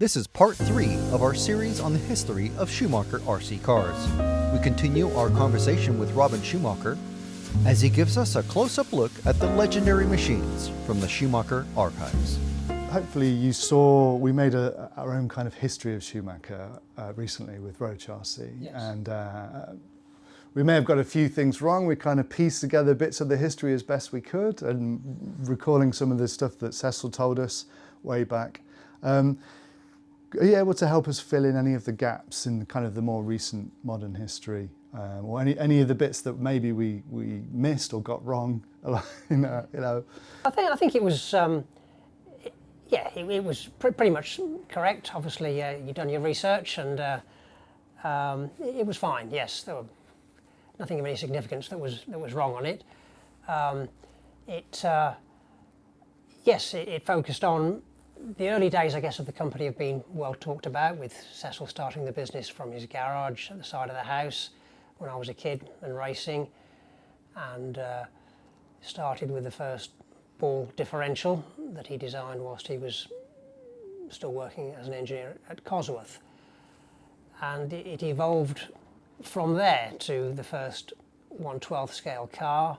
This is part 3 of our series on the history of Schumacher RC cars. We continue our conversation with Robin Schumacher as he gives us a close-up look at the legendary machines from the Schumacher archives. Hopefully you saw we made our own kind of history of Schumacher recently with Roach RC. Yes. And we may have got a few things wrong. We kind of pieced together bits of the history as best we could and recalling some of the stuff that Cecil told us way back. Are you able to help us fill in any of the gaps in kind of the more recent modern history, or any of the bits that maybe we missed or got wrong? You know. I think it was it was pretty much correct. Obviously, you've done your research, and it was fine. Yes, there were nothing of any significance that was wrong on it. It focused on the early days, I guess, of the company have been well talked about, with Cecil starting the business from his garage at the side of the house when I was a kid and racing, and started with the first ball differential that he designed whilst he was still working as an engineer at Cosworth. And it evolved from there to the first 1/12 scale car.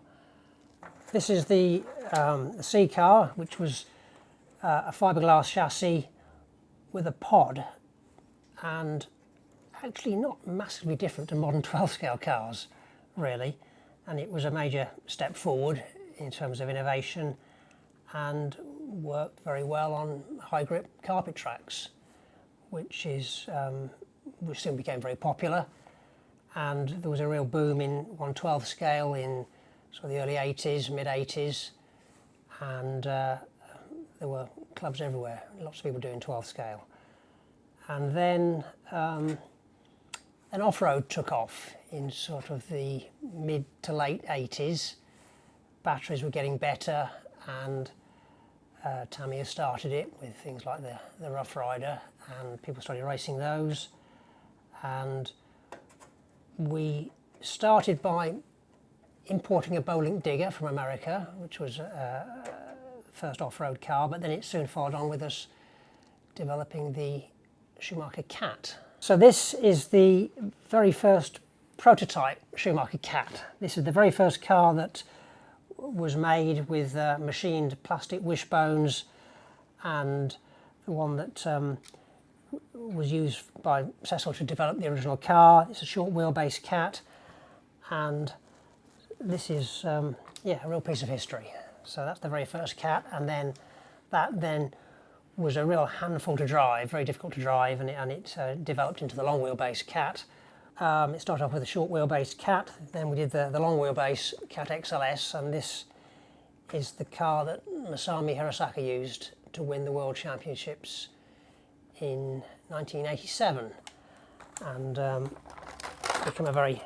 This is the C car, which was a fiberglass chassis with a pod, and actually not massively different to modern 12 scale cars, really. And it was a major step forward in terms of innovation and worked very well on high grip carpet tracks, which soon became very popular. And there was a real boom in 1/12 scale in sort of the early 80s, mid 80s, and there were clubs everywhere, lots of people doing 12 scale. And then off-road took off in sort of the mid to late 80s. Batteries were getting better, and Tamiya started it with things like the Rough Rider, and people started racing those. And we started by importing a Bowlink digger from America, which was first off-road car, but then it soon followed on with us developing the Schumacher Cat. So this is the very first prototype Schumacher Cat. This is the very first car that was made with machined plastic wishbones, and the one that was used by Cecil to develop the original car. It's a short wheelbase Cat, and this is a real piece of history. So that's the very first Cat, and then that was a real handful to drive, very difficult to drive, and it developed into the long wheelbase Cat. It started off with a short wheelbase Cat, then we did the long wheelbase Cat XLS, and this is the car that Masami Hirosaka used to win the World Championships in 1987, and become a very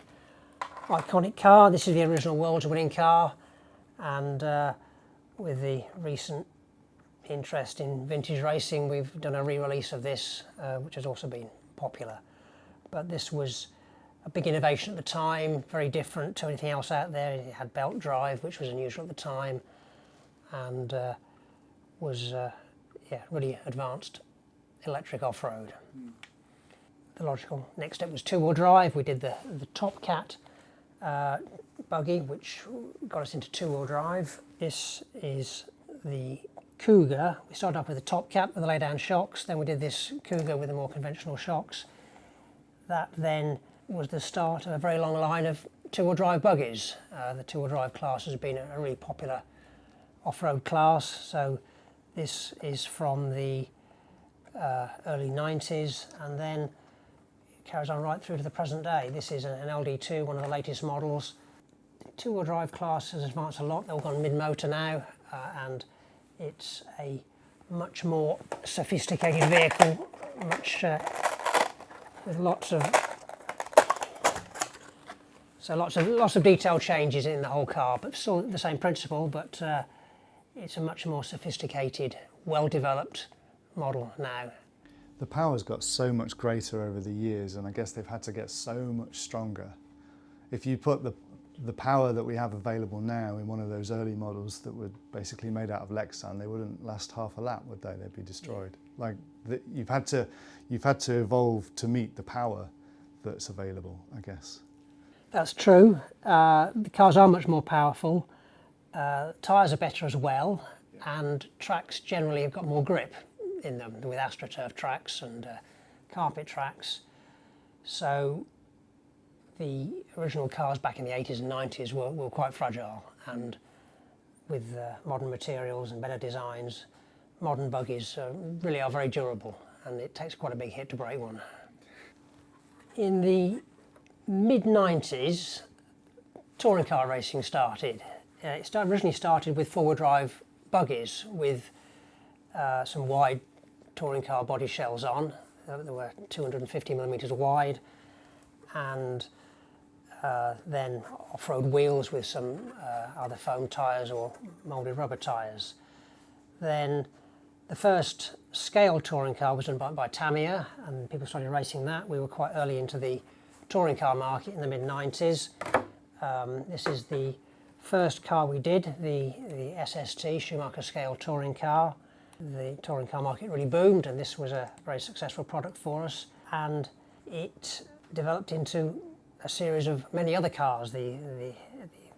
iconic car. This is the original world's winning car, and with the recent interest in vintage racing, we've done a re-release of this, which has also been popular. But this was a big innovation at the time, very different to anything else out there. It had belt drive, which was unusual at the time, and was really advanced electric off-road. The logical next step was two-wheel drive. We did the Top Cat buggy, which got us into two-wheel drive. This is the Cougar. We started off with the Top Cat with the lay-down shocks, then we did this Cougar with the more conventional shocks. That then was the start of a very long line of two-wheel drive buggies. The two-wheel drive class has been a really popular off-road class, so this is from the early 90s, and then it carries on right through to the present day. This is an LD2, one of the latest models. The two-wheel drive class has advanced a lot. They've all gone mid-motor now, and it's a much more sophisticated vehicle, with lots of detailed changes in the whole car, but still the same principle. But it's a much more sophisticated, well-developed model now. The power's got so much greater over the years, and I guess they've had to get so much stronger. If you put the the power that we have available now in one of those early models that were basically made out of Lexan, they wouldn't last half a lap, would they? They'd be destroyed. Like you've had to evolve to meet the power that's available, I guess. That's true. The cars are much more powerful. Tyres are better as well, and tracks generally have got more grip in them with AstroTurf tracks and carpet tracks. So the original cars back in the 80s and 90s were quite fragile, and with modern materials and better designs, modern buggies really are very durable, and it takes quite a big hit to break one. In the mid-90s, touring car racing started. It originally started with four-wheel drive buggies with some wide touring car body shells on. They were 250 millimetres wide, and then off-road wheels with some either foam tyres or moulded rubber tyres. Then the first scale touring car was done by Tamiya, and people started racing that. We were quite early into the touring car market in the mid-90s. This is the first car we did, the SST, Schumacher scale touring car. The touring car market really boomed, and this was a very successful product for us. And it developed into a series of many other cars, the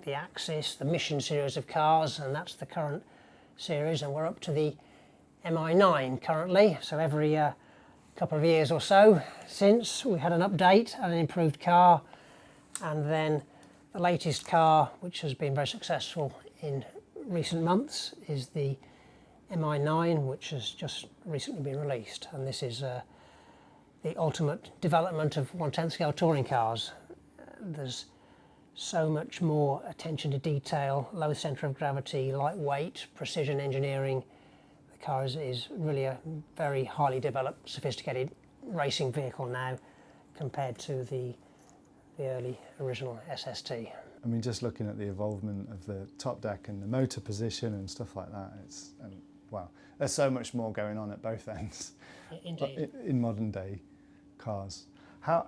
Axis, the Mission series of cars, and that's the current series, and we're up to the MI9 currently. So every couple of years or so since, we had an update and an improved car, and then the latest car, which has been very successful in recent months, is the MI9, which has just recently been released, and this is the ultimate development of 1/10 scale touring cars. There's so much more attention to detail, low centre of gravity, lightweight, precision engineering. The car is really a very highly developed, sophisticated racing vehicle now compared to the early original SST. I mean, just looking at the involvement of the top deck and the motor position and stuff like that, it's wow. There's so much more going on at both ends. Indeed. In modern day cars. How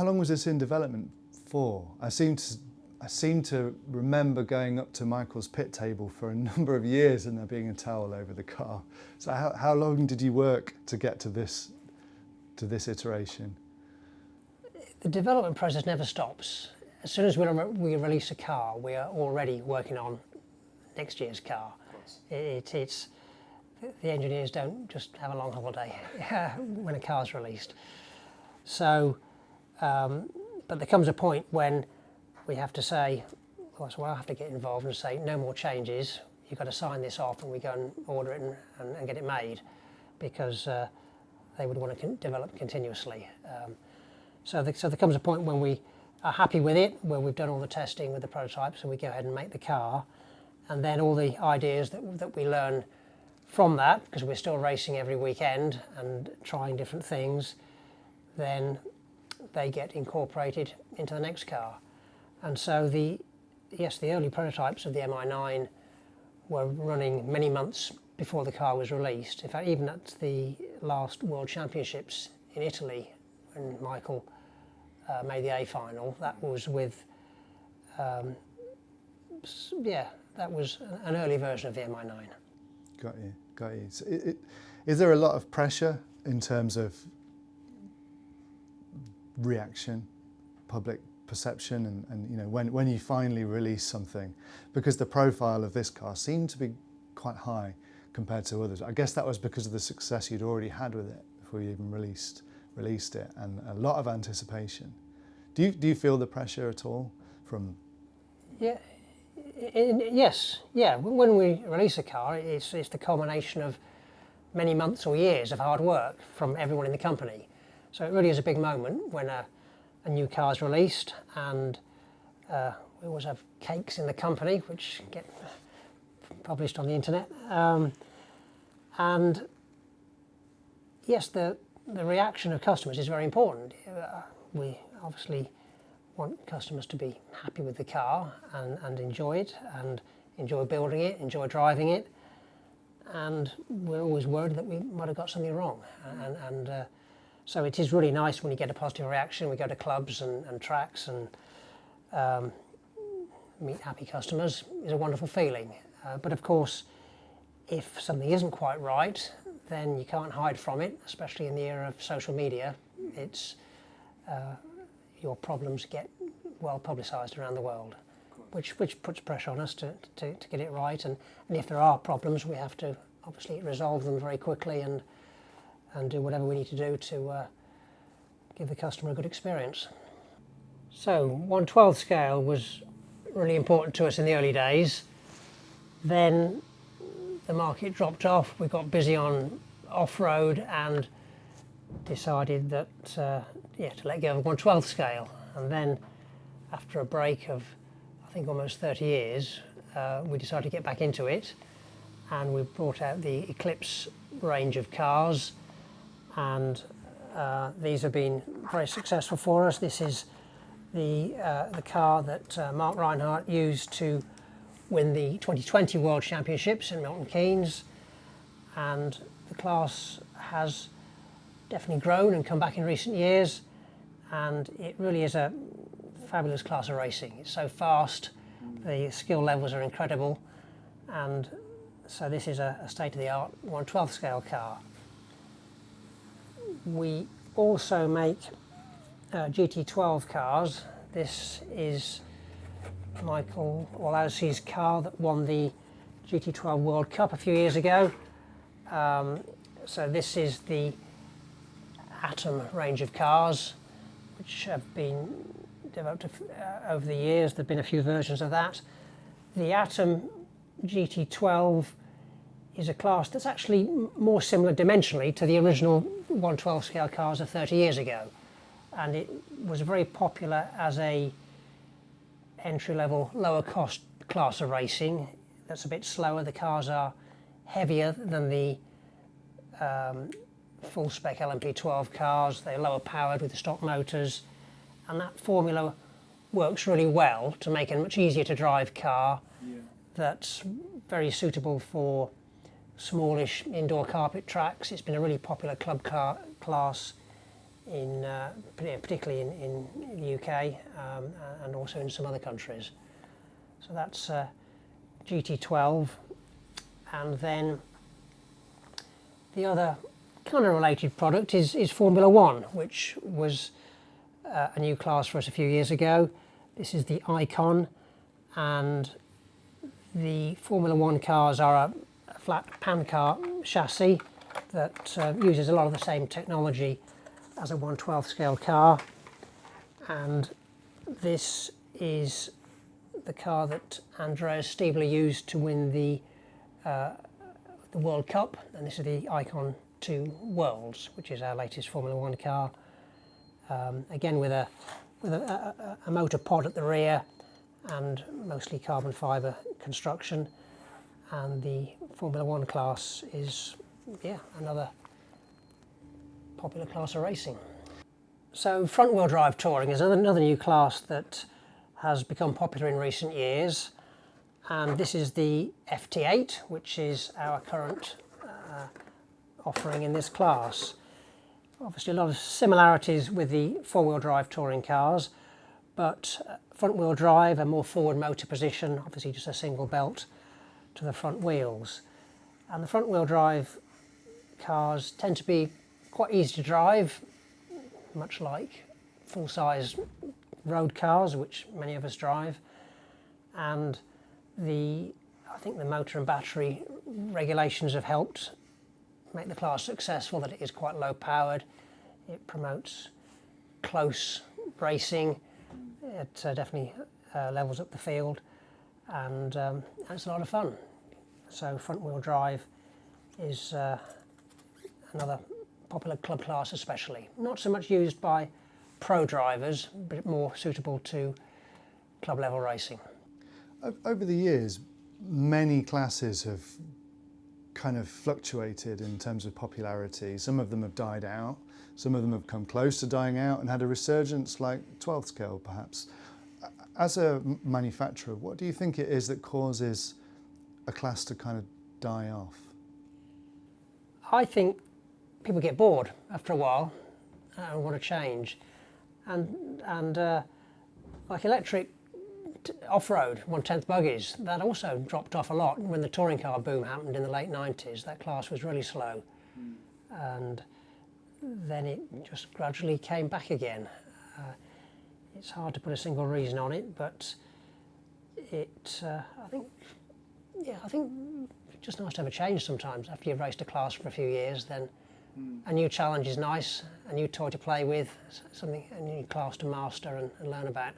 long was this in development for? I seem to remember going up to Michael's pit table for a number of years and there being a towel over the car. So how long did you work to get to this iteration? The development process never stops. As soon as we release a car, we are already working on next year's car. It's the engineers don't just have a long holiday when a car's released. So, but there comes a point when we have to say, well, so I have to get involved and say, no more changes. You've got to sign this off, and we go and order it and get it made, because they would want to develop continuously. So there comes a point when we are happy with it, where we've done all the testing with the prototypes, and we go ahead and make the car, and then all the ideas that we learn from that, because we're still racing every weekend and trying different things, then they get incorporated into the next car. And so the early prototypes of the MI9 were running many months before the car was released. In fact, even at the last World Championships in Italy, when Michael made the A final, that was with, that was an early version of the MI9. Got you. So is there a lot of pressure in terms of reaction, public perception, and you know, when you finally release something, because the profile of this car seemed to be quite high compared to others? I guess that was because of the success you'd already had with it before you even released it, and a lot of anticipation. Do you feel the pressure at all from? Yes. When we release a car, it's the culmination of many months or years of hard work from everyone in the company. So it really is a big moment when a new car is released, and we always have cakes in the company which get published on the internet. And yes, the reaction of customers is very important. We obviously want customers to be happy with the car and enjoy it, and enjoy building it, enjoy driving it. And we're always worried that we might have got something wrong. So it is really nice when you get a positive reaction. We go to clubs and tracks, and meet happy customers is a wonderful feeling. But of course, if something isn't quite right, then you can't hide from it, especially in the era of social media. It's your problems get well publicised around the world, which puts pressure on us to get it right. And if there are problems, we have to obviously resolve them very quickly and do whatever we need to do to give the customer a good experience. So 1/12 scale was really important to us in the early days. Then the market dropped off. We got busy on off-road and decided that to let go of 1/12 scale. And then after a break of I think almost 30 years, we decided to get back into it, and we brought out the Eclipse range of cars, and these have been very successful for us. This is the car that Mark Reinhardt used to win the 2020 World Championships in Milton Keynes, and the class has definitely grown and come back in recent years, and it really is a fabulous class of racing. It's so fast, the skill levels are incredible, and so this is a state-of-the-art 1/12 scale car. We also make GT12 cars. This is Michael Walowski's car that won the GT12 World Cup a few years ago. So this is the Atom range of cars, which have been developed over the years. There have been a few versions of that. The Atom GT12 is a class that's actually more similar dimensionally to the original 1/12 scale cars of 30 years ago, and it was very popular as a entry-level, lower-cost class of racing that's a bit slower. The cars are heavier than the full-spec LMP12 cars. They're lower-powered with the stock motors, and that formula works really well to make a much easier-to-drive car that's very suitable for smallish indoor carpet tracks. It's been a really popular club class in particularly in the UK and also in some other countries. So that's GT12, and then the other kind of related product is Formula One, which was a new class for us a few years ago. This is the Icon, and the Formula One cars are a flat pan car chassis that uses a lot of the same technology as a 1/12 scale car, and this is the car that Andreas Stiebler used to win the World Cup, and this is the Icon 2 Worlds, which is our latest Formula One car. Again with a motor pod at the rear and mostly carbon fibre construction, and the Formula One class is another popular class of racing. So front wheel drive touring is another new class that has become popular in recent years, and this is the FT8, which is our current offering in this class. Obviously a lot of similarities with the four-wheel drive touring cars, but front wheel drive, a more forward motor position, obviously just a single belt to the front wheels. And the front wheel drive cars tend to be quite easy to drive, much like full-size road cars, which many of us drive. And I think the motor and battery regulations have helped make the class successful, that it is quite low powered. It promotes close racing. It definitely levels up the field, and it's a lot of fun. So front wheel drive is another popular club class, especially. Not so much used by pro drivers, but more suitable to club level racing. Over the years, many classes have kind of fluctuated in terms of popularity. Some of them have died out, some of them have come close to dying out and had a resurgence, like 12th scale perhaps. As a manufacturer, what do you think it is that causes a class to kind of die off? I think people get bored after a while and want to change. And like electric off-road 1/10 buggies, that also dropped off a lot. When the touring car boom happened in the late 90s, that class was really slow. And then it just gradually came back again. It's hard to put a single reason on it, but I think it's just nice to have a change sometimes. After you've raced a class for a few years, then a new challenge is nice, a new toy to play with, a new class to master and learn about.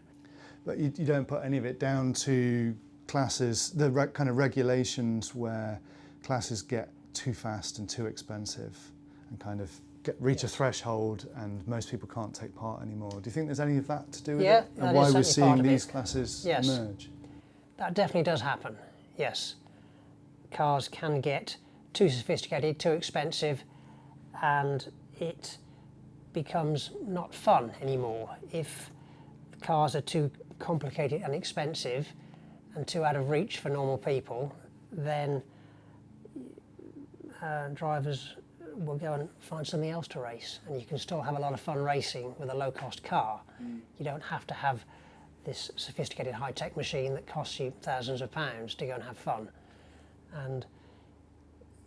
But you don't put any of it down to classes, the kind of regulations where classes get too fast and too expensive and kind of reach a threshold and most people can't take part anymore. Do you think there's any of that to do with it? And why we're seeing these classes emerge? That definitely does happen, yes. Cars can get too sophisticated, too expensive, and it becomes not fun anymore. If cars are too complicated and expensive and too out of reach for normal people, then drivers will go and find something else to race, and you can still have a lot of fun racing with a low-cost car. You don't have to have this sophisticated high-tech machine that costs you thousands of pounds to go and have fun. And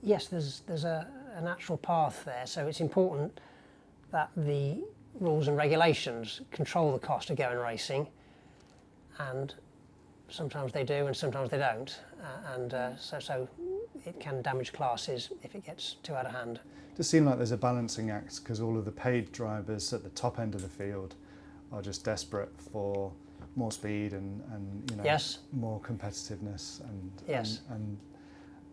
yes, there's a natural path there, so it's important that the rules and regulations control the cost of going racing, and sometimes they do and sometimes they don't, so it can damage classes if it gets too out of hand. It does seem like there's a balancing act because all of the paid drivers at the top end of the field are just desperate for more speed and you know, more competitiveness and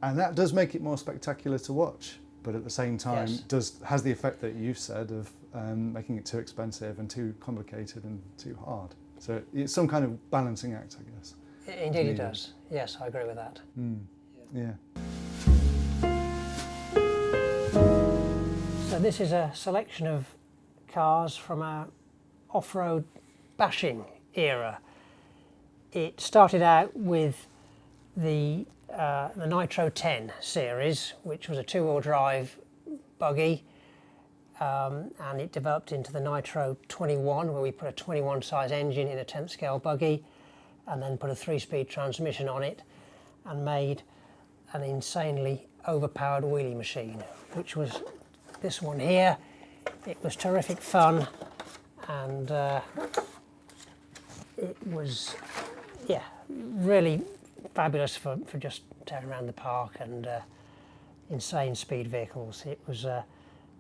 that does make it more spectacular to watch, but at the same time has the effect that you've said of making it too expensive and too complicated and too hard. So it's some kind of balancing act, I guess. Indeed it does. Yes, I agree with that. Yeah. So this is a selection of cars from our off-road bashing era. It started out with the Nitro 10 series, which was a two-wheel drive buggy, and it developed into the Nitro 21, where we put a 21 size engine in a 10th scale buggy and then put a 3-speed transmission on it and made an insanely overpowered wheelie machine, which was this one here. It was terrific fun, and it was really fabulous for just tearing around the park and insane speed vehicles. It was a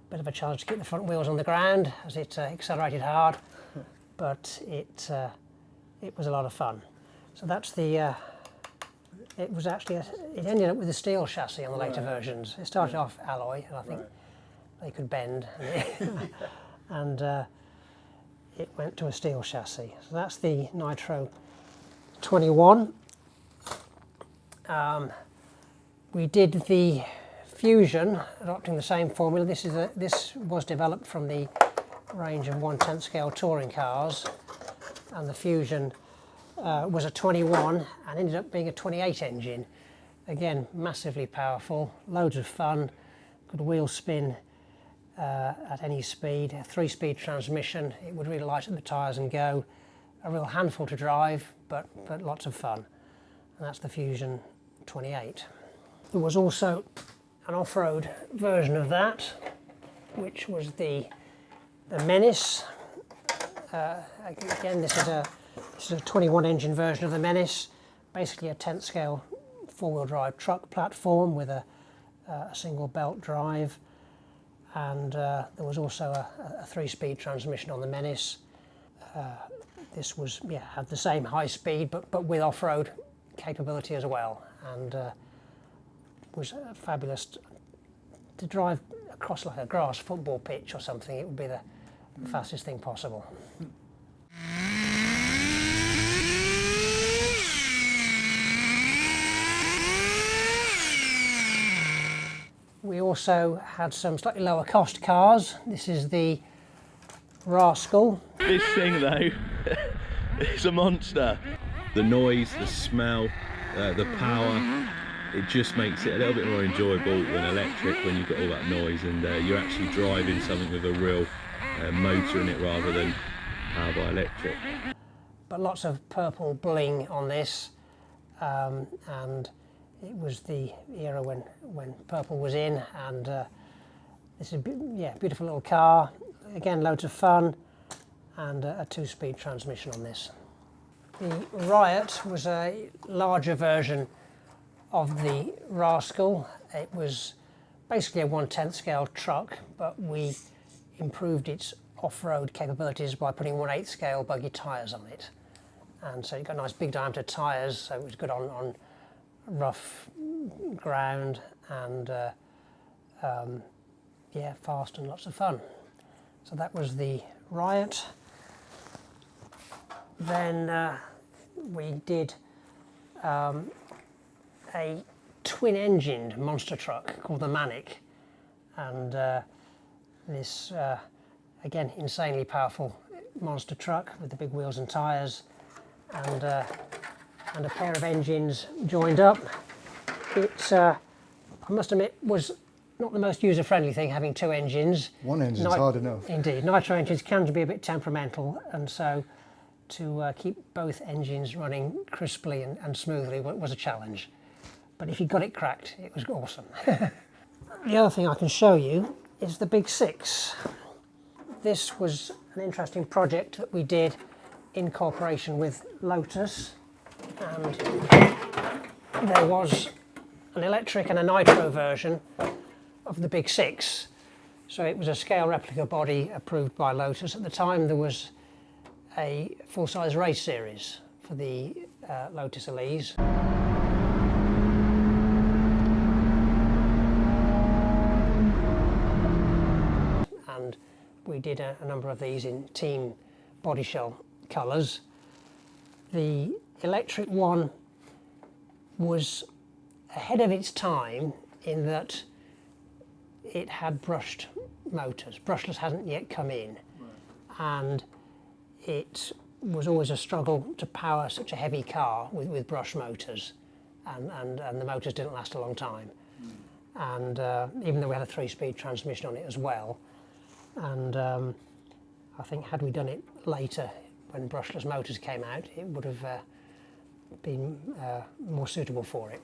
bit of a challenge to keep the front wheels on the ground as it accelerated hard, but it was a lot of fun. So that's the it was actually it ended up with a steel chassis on the later versions. It started off alloy, and I think they could bend, and it went to a steel chassis. So that's the Nitro 21. We did the Fusion, adopting the same formula. This was developed from the range of 1/10 scale touring cars, and the Fusion was a 21 and ended up being a 28 engine. Again, massively powerful, loads of fun, good wheel spin at any speed, a 3-speed transmission. It would really light up the tyres and go. A real handful to drive, but lots of fun. And that's the Fusion 28. There was also an off-road version of that, which was the Menace. Again, this is a 21 engine version of the Menace, basically a 10th scale 4-wheel drive truck platform with a single belt drive, and there was also a 3-speed transmission on the Menace. This was had the same high speed but with off-road capability as well, and was fabulous to drive across like a grass football pitch or something. It would be the fastest thing possible. We also had some slightly lower cost cars. This is the Rascal. This thing though, it's a monster. The noise, the smell, the power, it just makes it a little bit more enjoyable than electric when you've got all that noise and you're actually driving something with a real motor in it rather than powered by electric. but lots of purple bling on this, and it was the era when purple was in, and this is beautiful little car. Again, loads of fun, and a 2-speed transmission on this. The Riot was a larger version of the Rascal. It was basically a 1/10 scale truck, but we improved its off-road capabilities by putting 1/8 scale buggy tyres on it. And so it got nice big diameter tyres, so it was good on rough ground, and yeah, fast and lots of fun. So that was the Riot. Then we did a twin-engined monster truck called the Manic, and this again, insanely powerful monster truck with the big wheels and tyres, and a pair of engines joined up. It, I must admit, was not the most user-friendly thing, having 2 engines. One engine's hard enough. Indeed, Nitro engines can be a bit temperamental, and so to keep both engines running crisply and smoothly was a challenge. But if you got it cracked, it was awesome. The other thing I can show you is the Big 6. This was an interesting project that we did in cooperation with Lotus, and there was an electric and a nitro version of the Big 6. So it was a scale replica body approved by Lotus. At the time there was a full-size race series for the Lotus Elise. And we did a number of these in team body shell colours. The electric one was ahead of its time in that it had brushed motors. Brushless hadn't yet come in, and it was always a struggle to power such a heavy car with brush motors, and the motors didn't last a long time. And even though we had a 3-speed transmission on it as well, and I think had we done it later when brushless motors came out, it would have been more suitable for it.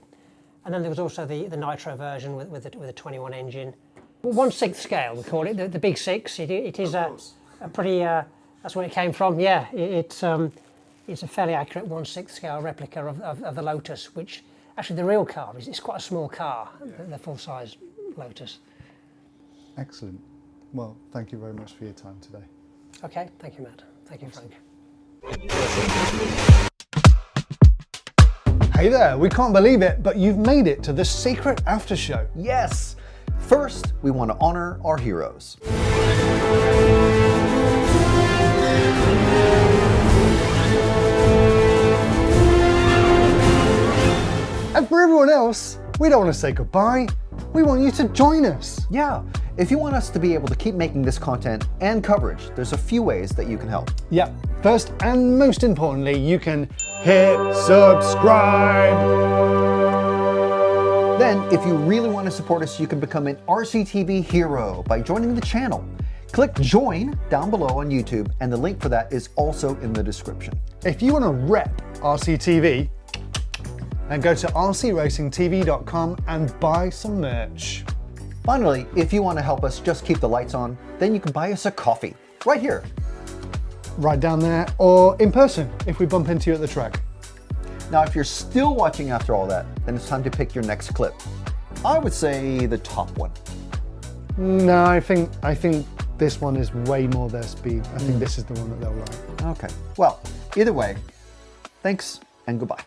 And then there was also the Nitro version with a 21 engine. 1/6 scale, we call it, the Big 6. It is a pretty, that's where it came from, yeah. It's a fairly accurate 1/6 scale replica of the Lotus, which actually the real car is quite a small car, the full-size Lotus. Excellent. Well, thank you very much for your time today. Okay, thank you, Matt. Thank you, Frank. Hey there, we can't believe it, but you've made it to the secret after show. Yes! First, we want to honor our heroes. And for everyone else, we don't want to say goodbye. We want you to join us. Yeah, if you want us to be able to keep making this content and coverage, there's a few ways that you can help. Yeah, first and most importantly, you can hit subscribe. Then, if you really want to support us, you can become an RCTV Hero by joining the channel. Click join down below on YouTube, and the link for that is also in the description. If you want to rep RCTV, then go to rcracingtv.com and buy some merch. Finally, if you want to help us just keep the lights on, then you can buy us a coffee right here. Right down there, or in person if we bump into you at the track. Now, if you're still watching after all that, then it's time to pick your next clip. I would say the top one. No, I think this one is way more their speed. I think this is the one that they'll like. Okay. Well, either way, thanks and goodbye.